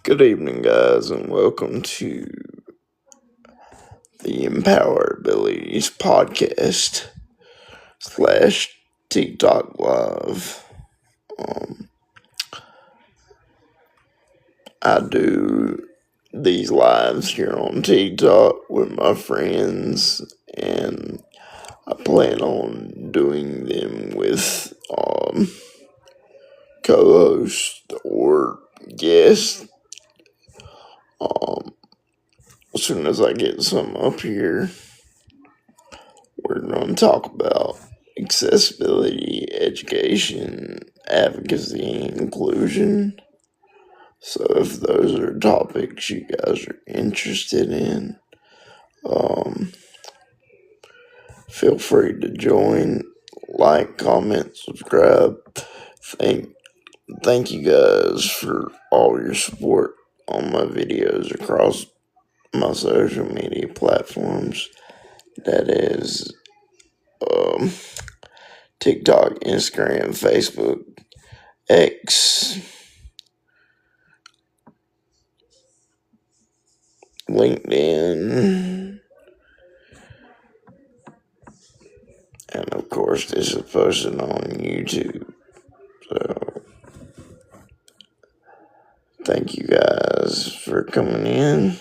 Good evening, guys, and welcome to the Empower Abilities podcast / TikTok Live. I do these lives here on TikTok with my friends, and I plan on doing them with co-hosts or guests. As soon as I get some up here, we're going to talk about accessibility, education, advocacy, and inclusion. So if those are topics you guys are interested in, feel free to join, like, comment, subscribe. Thank you guys for all your support on my videos across my social media platforms. That is TikTok, Instagram, Facebook, X, LinkedIn, and of course this is posted on YouTube. So thank you guys for coming in.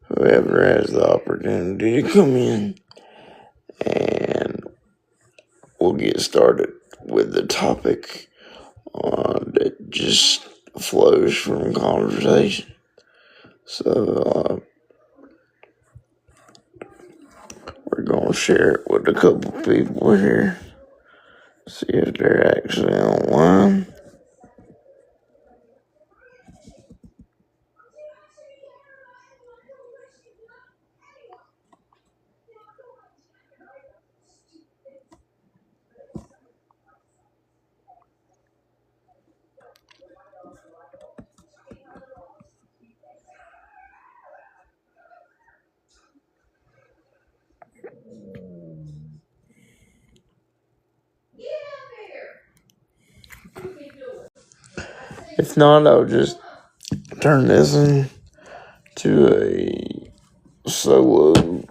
Whoever has the opportunity to come in, and we'll get started with the topic that just flows from conversation. So we're going to share it with a couple people here. See if they're actually online. If not, I'll just turn this into a solo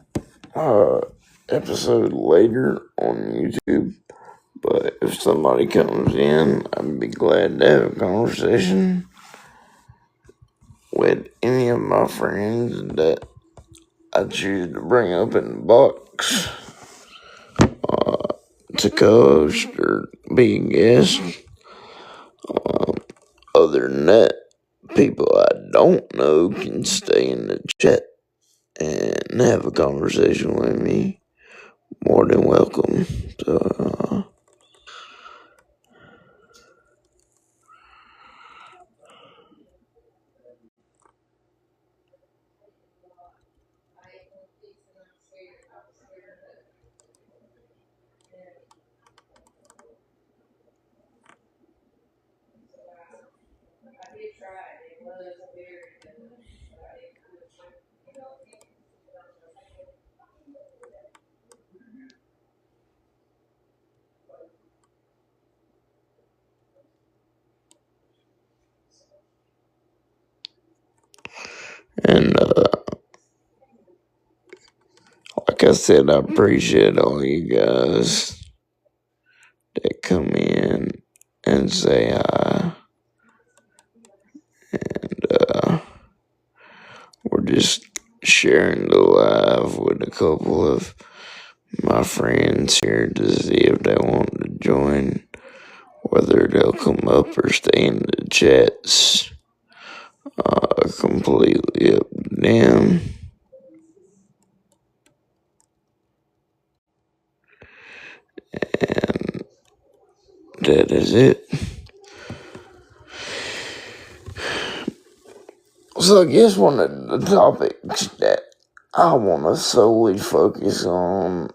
episode later on YouTube. But if somebody comes in, I'd be glad to have a conversation with any of my friends that I choose to bring up in the box to co-host or be a guest. Other than that, people I don't know can stay in the chat and have a conversation with me. More than welcome. So, and like I said, I appreciate all you guys that come in and say hi. And we're just sharing the live with a couple of my friends here to see if they want to join. Whether they'll come up or stay in the chats, completely up to them. And that is it. So I guess one of the topics that I want to solely focus on,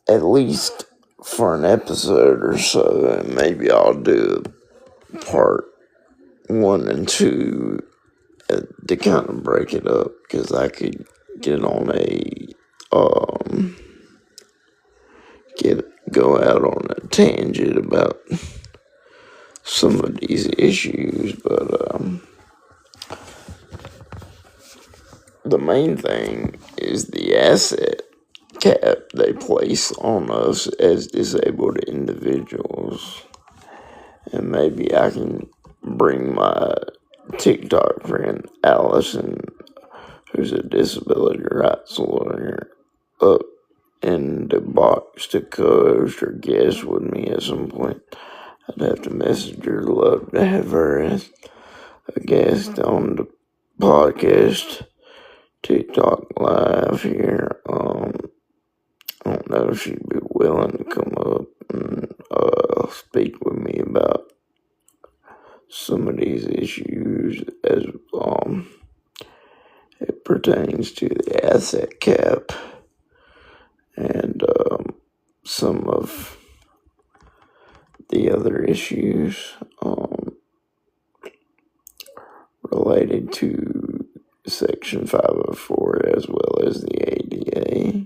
at least for an episode or so, and maybe I'll do part 1 and 2 to kind of break it up, because I could get on go out on a tangent about some of these issues, but the main thing is the asset cap they place on us as disabled individuals. And maybe I can bring my TikTok friend Allison, who's a disability rights lawyer, up in the box to co-host or guest with me at some point. I'd have to message her. Love to have her as a guest on the podcast TikTok live here. I don't know if she'd be willing to come up and speak with me about some of these issues as it pertains to the asset cap and some of the other issues related to Section 504 as well as the ADA.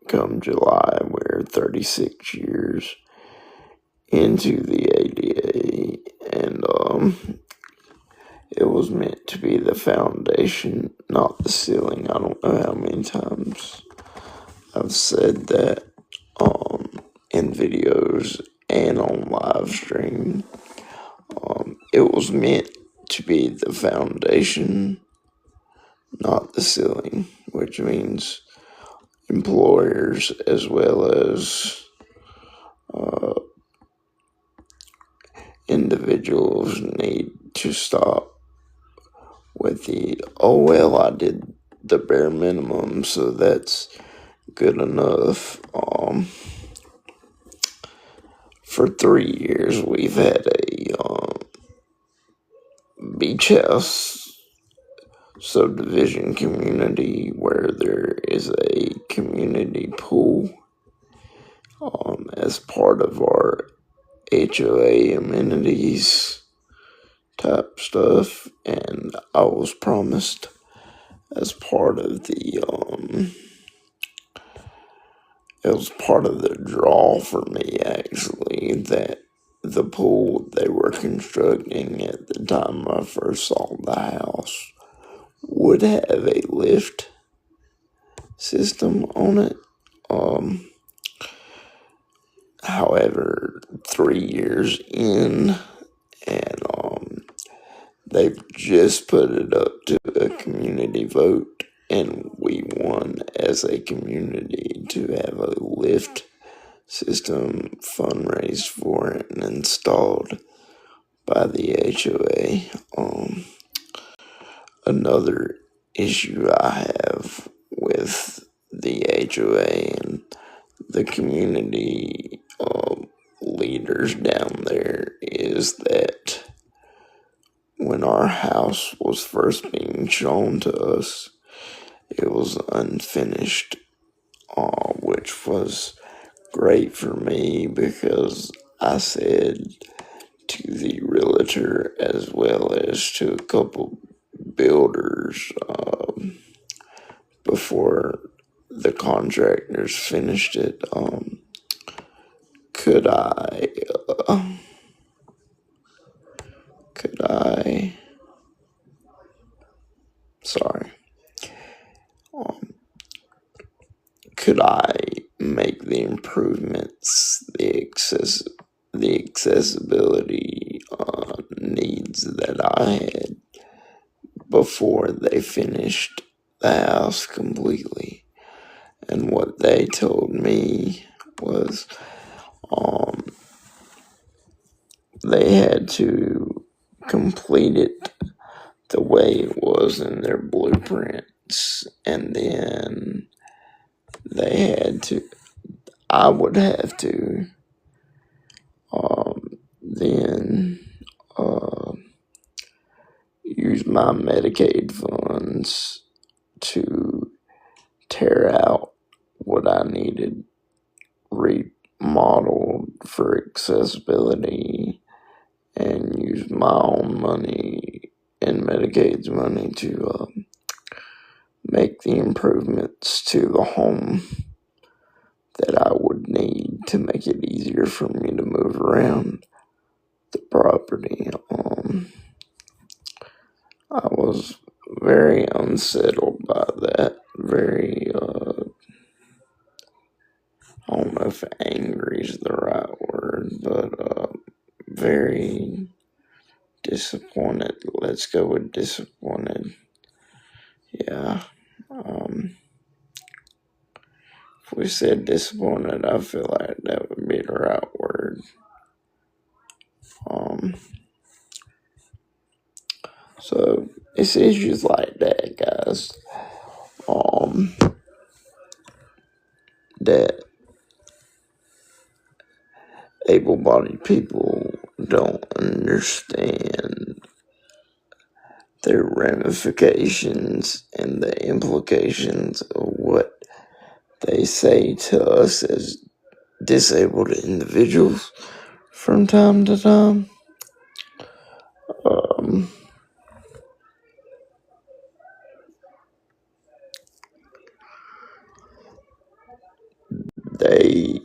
Come July, we're 36 years into the ADA, and it was meant to be the foundation, not the ceiling. I don't know how many times I've said that in videos and on live stream. It was meant to be the foundation, not the ceiling, which means employers as well as individuals need to stop with I did the bare minimum, so that's good enough. For 3 years, we've had a beach house subdivision community where there is a community pool as part of our HOA amenities type stuff, and I was promised as part of it was part of the draw for me, actually, that the pool they were constructing at the time I first saw the house would have a lift system on it. However, 3 years in, and they've just put it up to a community vote, and we won as a community to have a lift system fundraised for it and installed by the HOA. Another issue I have with the HOA and the community leaders down there is that when our house was first being shown to us, it was unfinished, which was great for me because I said to the realtor as well as to a couple builders before the contractors finished it, could I make the improvements, the accessibility needs that I had before they finished the house completely? And what they told me was they had to complete it the way it was in their blueprints, and then I would have to then use my Medicaid funds to tear out what I needed remodeled for accessibility and use my own money and Medicaid's money to make the improvements to the home that I would need to make it easier for me to move around the property. I was very unsettled by that. Very, I don't know if angry is the right word, but very disappointed. Let's go with disappointed. Yeah. If we said disappointed, I feel like that would be the right word. So it's issues like that, guys. That able-bodied people don't understand their ramifications and the implications of what they say to us as disabled individuals from time to time. They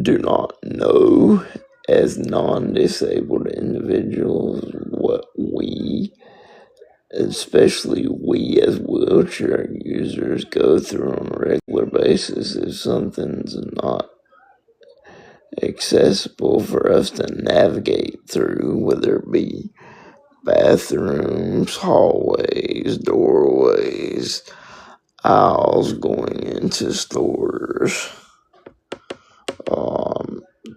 do not know, as non-disabled individuals, what we, especially we as wheelchair users, go through on a regular basis. If something's not accessible for us to navigate through, whether it be bathrooms, hallways, doorways, aisles going into stores,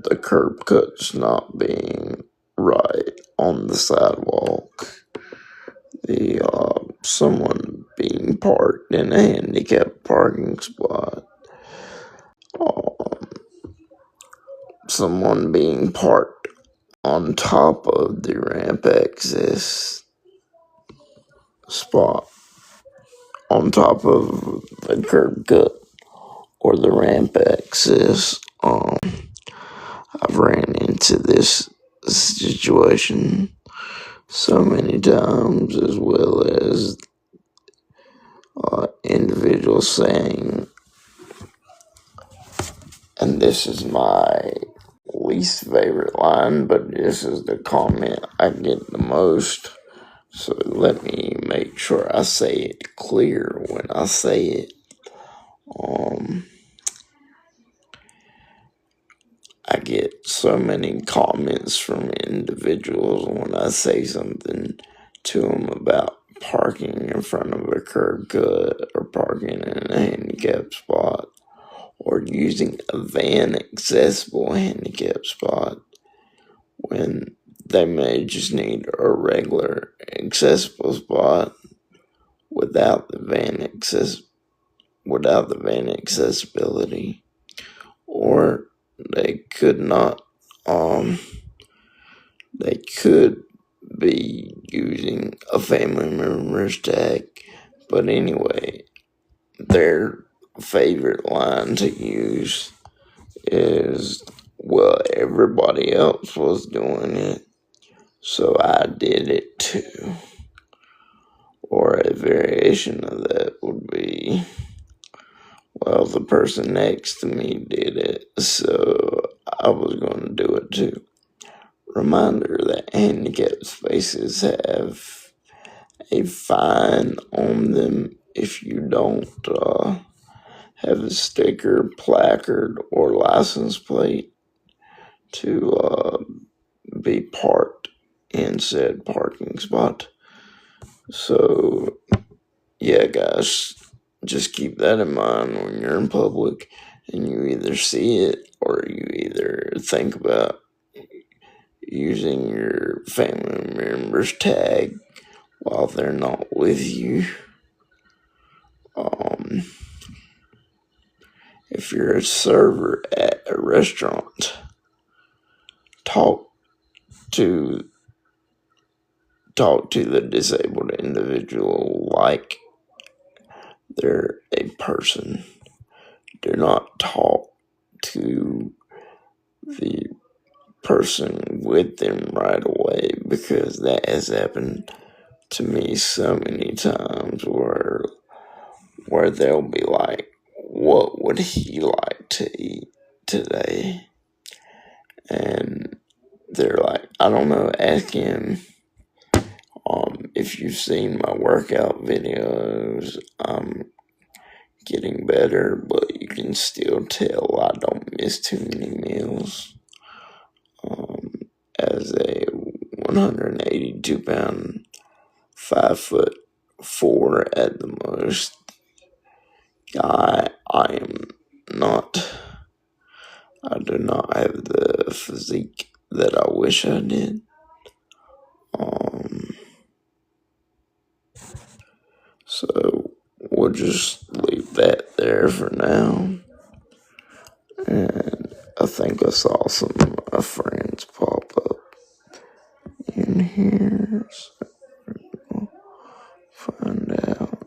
the curb cuts not being right on the sidewalk, the someone being parked in a handicapped parking spot, someone being parked on top of the ramp access spot, on top of the curb cut or the ramp access. I've ran into this situation so many times, as well as individuals saying, and this is my least favorite line, but this is the comment I get the most. So let me make sure I say it clear when I say it. I get so many comments from individuals when I say something to them about parking in front of a curb cut or parking in a handicapped spot or using a van accessible handicap spot when they may just need a regular accessible spot without the van accessibility, or they could not they could be using a family member's tag. But anyway, their favorite line to use is, well, everybody else was doing it, so I did it too. Or a variation of that would be, well, the person next to me did it, so I was going to do it too. Reminder that handicapped spaces have a fine on them if you don't have a sticker, placard, or license plate to be parked in said parking spot. So, yeah, guys, just keep that in mind when you're in public and you either see it or you either think about using your family member's tag while they're not with you. If you're a server at a restaurant, talk to the disabled individual like they're a person. Do not talk to the person with them right away, because that has happened to me so many times where they'll be like, what would he like to eat today? And they're like, I don't know, ask him if you've seen my workout videos, I'm getting better, but you can still tell I don't miss too many meals. As a 182-pound, 5'4" at the most guy, I do not have the physique that I wish I did. So we'll just leave that there for now. And I think I saw some of my friends pop up in here, so we'll find out.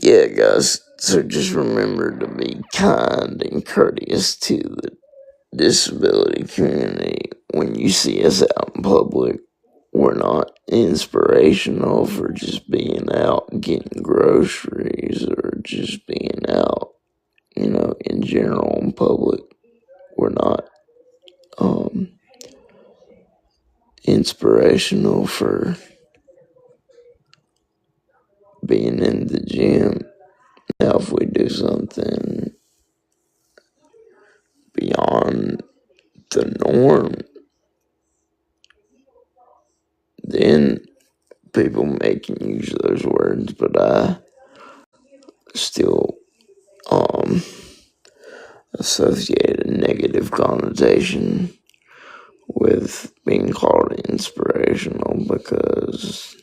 Yeah, guys, so just remember to be kind and courteous to the disability community when you see us out in public. We're not inspirational for just being out getting groceries or just being out, in general in public. We're not inspirational for being in the gym. Now, if we do something beyond the norm, then people may can use those words, but I still associate a negative connotation with being called inspirational, because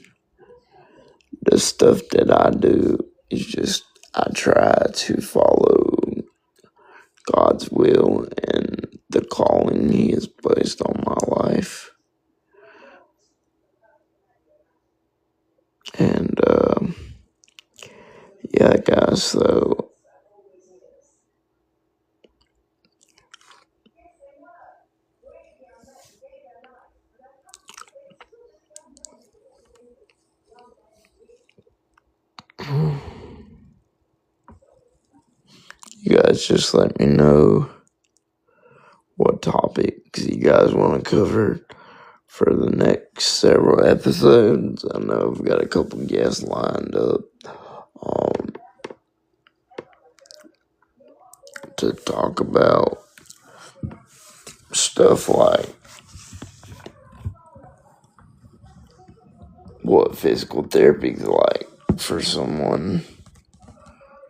the stuff that I do is just, I try to follow God's will and the calling He has placed on my life. And yeah, guys, so you guys just let me know what topics you guys want to cover for the next several episodes. I know I've got a couple guests lined up to talk about stuff like what physical therapy is like for someone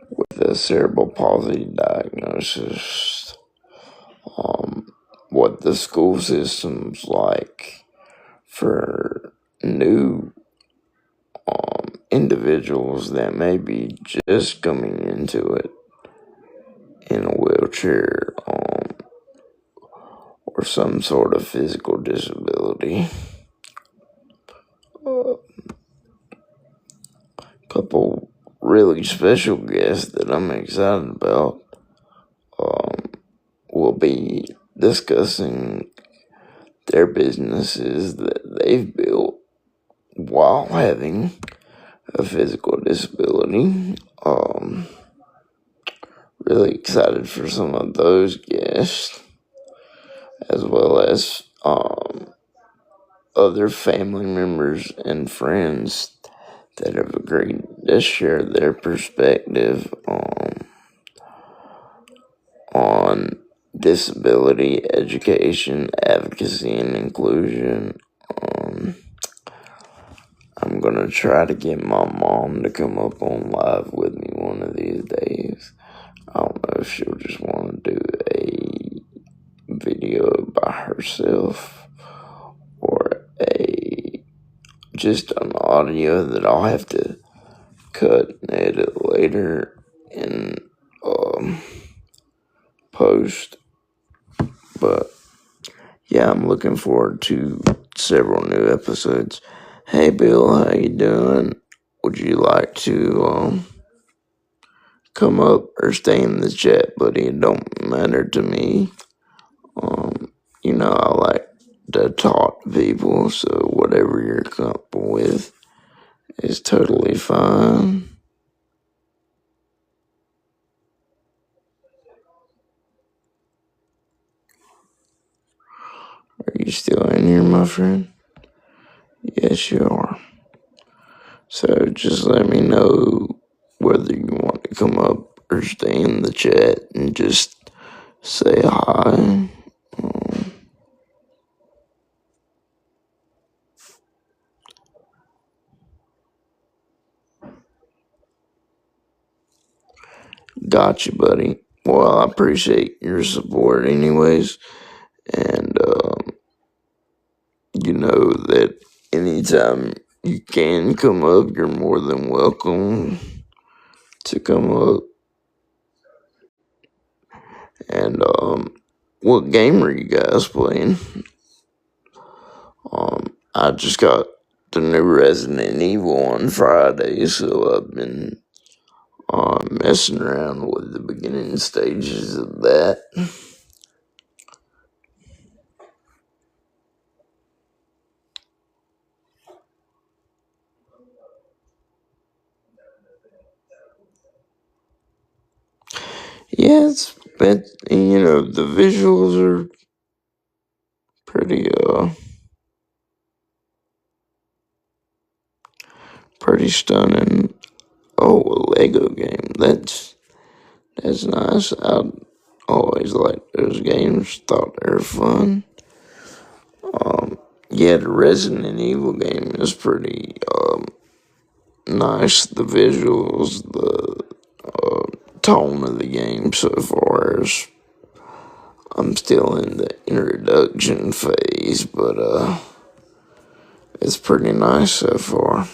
with a cerebral palsy diagnosis, what the school system's like for new individuals that may be just coming into it in a wheelchair, or some sort of physical disability. Couple really special guests that I'm excited about will be discussing their businesses that they've built while having a physical disability. Really excited for some of those guests, as well as other family members and friends that have agreed to share their perspective on disability education, advocacy, and inclusion. I'm gonna try to get my mom to come up on live with me one of these days. I don't know if she'll just want to do a video by herself or just an audio that I'll have to cut and edit later and post. But yeah, I'm looking forward to several new episodes. Hey Bill, how you doing? Would you like to come up or stay in the chat, buddy? It don't matter to me. I like to talk to people, so whatever you're comfortable with is totally fine. you still in here, my friend? Yes, you are. So just let me know whether you want to come up or stay in the chat and just say hi. Gotcha, buddy. Well, I appreciate your support anyways. And, you know that anytime you can come up, you're more than welcome to come up. And, what game are you guys playing? I just got the new Resident Evil on Friday, so I've been messing around with the beginning stages of that. Yeah, it's been, the visuals are pretty stunning. Oh, a Lego game. That's nice. I always liked those games. Thought they were fun. Yeah, the Resident Evil game is pretty nice. The visuals, the tone of the game so far is. I'm still in the introduction phase, but it's pretty nice so far.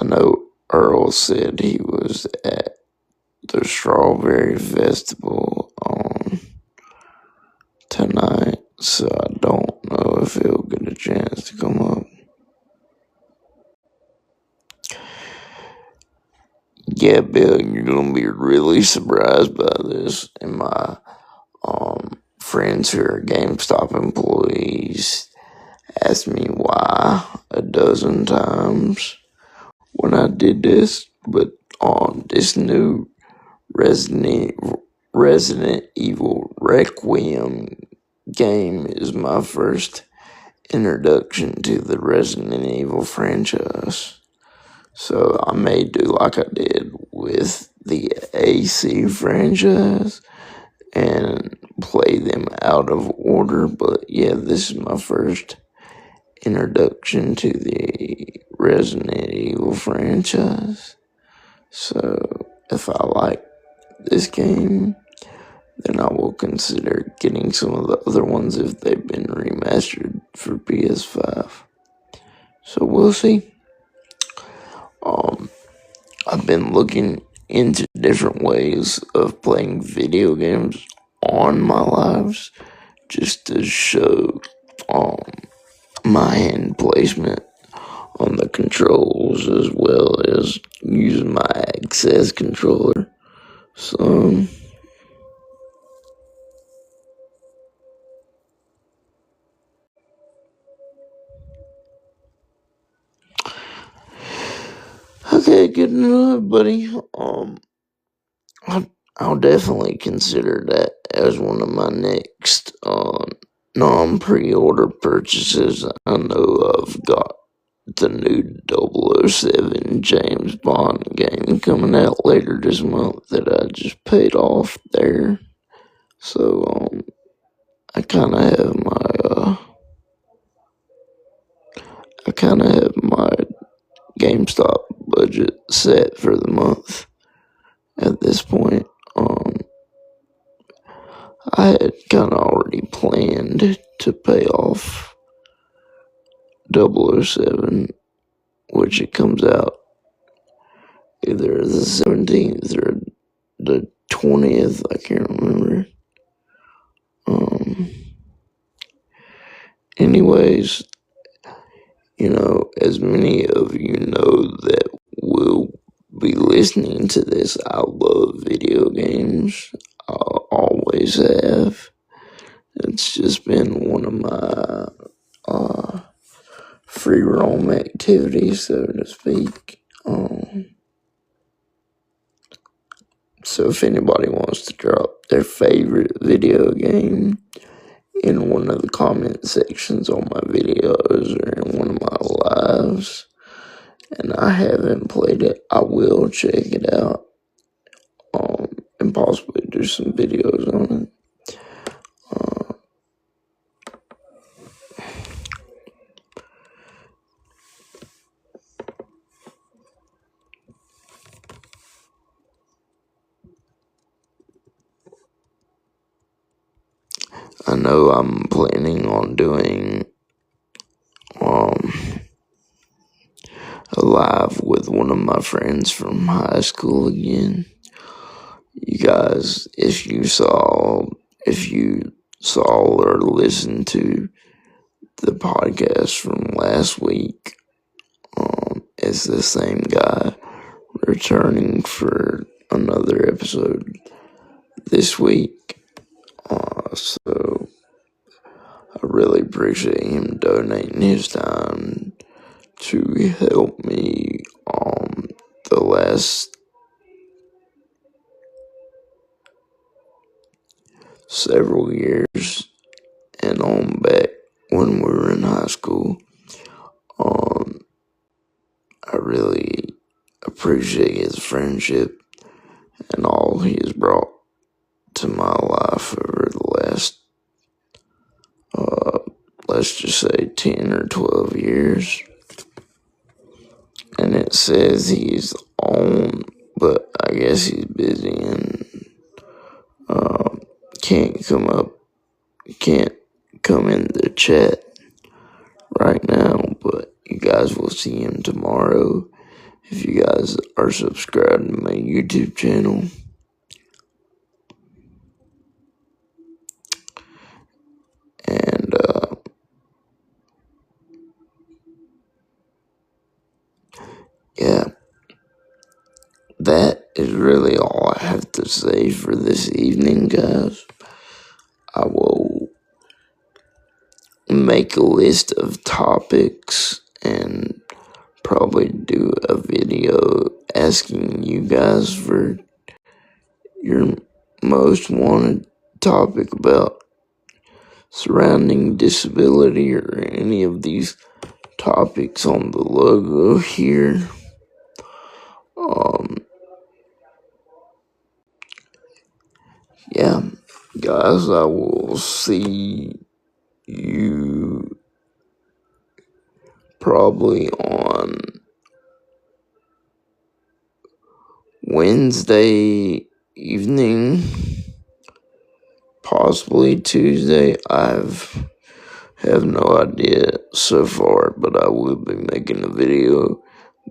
I know Earl said he was at the Strawberry Festival on tonight, so I don't know if he'll get a chance to come up. Yeah, Bill, you're gonna be really surprised by this. And my friends who are GameStop employees asked me why a dozen times when I did this, but on this new Resident Evil Requiem game is my first introduction to the Resident Evil franchise. So I may do like I did with the AC franchise and play them out of order. But yeah, this is my first introduction to the Resident Evil franchise. So if I like this game, then I will consider getting some of the other ones if they've been remastered for PS5. So we'll see. I've been looking into different ways of playing video games on my lives just to show my hand placement on the controls as well as using my access controller. So okay, good enough, buddy. I'll definitely consider that as one of my next non-pre-order purchases. I know I've got the new 007 James Bond game coming out later this month that I just paid off there. So I kind of have my GameStop budget set for the month at this point. I had kind of already planned to pay off 007, which it comes out either the 17th or the 20th. I can't remember. Anyways, as many of you know that will be listening to this, I love video games. I always have. It's just been one of my free roam activities, so to speak. So if anybody wants to drop their favorite video game in one of the comment sections on my videos or in one of my lives, and I haven't played it, I will check it out and possibly do some videos on it. I know I'm planning on doing a live with one of my friends from high school again. You guys, if you saw or listened to the podcast from last week, it's the same guy returning for another episode this week. So I really appreciate him donating his time to help me the last several years and on back when we were in high school. I really appreciate his friendship and all he has brought to my life over the last, let's just say 10 or 12 years. And it says he's on, but I guess he's busy and can't come in the chat right now, but you guys will see him tomorrow if you guys are subscribed to my YouTube channel. And yeah, that is really all I have to say for this evening, guys. I will make a list of topics and probably do a video asking you guys for your most wanted topic about surrounding disability or any of these topics on the logo here. Yeah, guys, I will see you probably on Wednesday evening, possibly Tuesday. Have no idea so far, but I will be making a video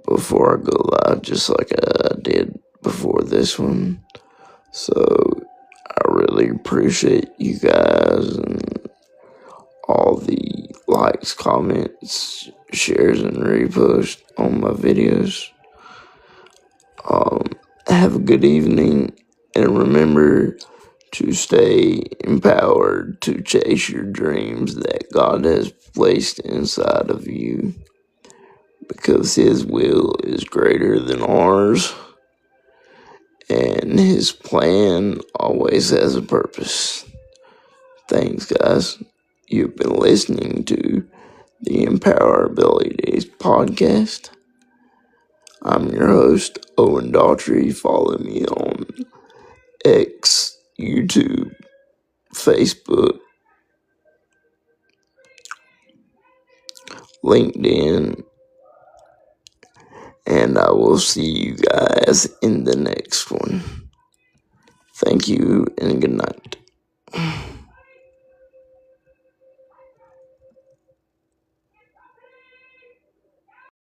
before I go live, just like I did before this one. So I really appreciate you guys and all the likes, comments, shares, and reposts on my videos. Have a good evening, and remember to stay empowered to chase your dreams that God has placed inside of you, because His will is greater than ours, and His plan always has a purpose. Thanks, guys. You've been listening to the Empower Abilities podcast. I'm your host, Owen Daughtry. Follow me on X, YouTube, Facebook, LinkedIn, and I will see you guys in the next one. Thank you and good night.